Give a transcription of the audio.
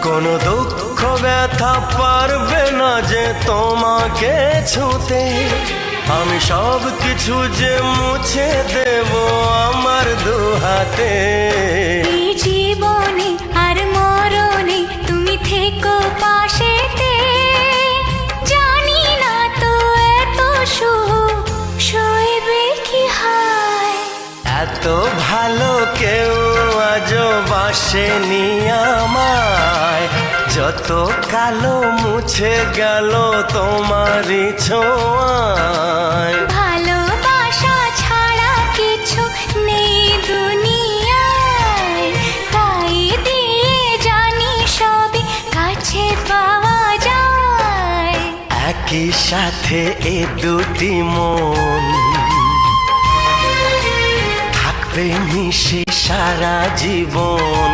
কোনো দুঃখ ব্যথা পারবে না যে তোমাকে ছুঁতে। আমি সব কিছু যে মুছে দেব আমার দুহাতে। এই জীবনে আর মরণে তুমি থেকো পাশেতে। জানি না তো এত সুখ সইবে কি হয়। এত ভালো কেউ আজও বাসেনি আমায়। যত কালো মুছে গেল তোমারই ছোঁয়ায়। ভালোবাসা ছাড়া কিছু নেই দুনিয়ায়। তাই দিয়ে জানি সবই কাছে পাওয়া যায়। একই সাথে এ দুটি মন থাকবে মিশে সারা জীবন।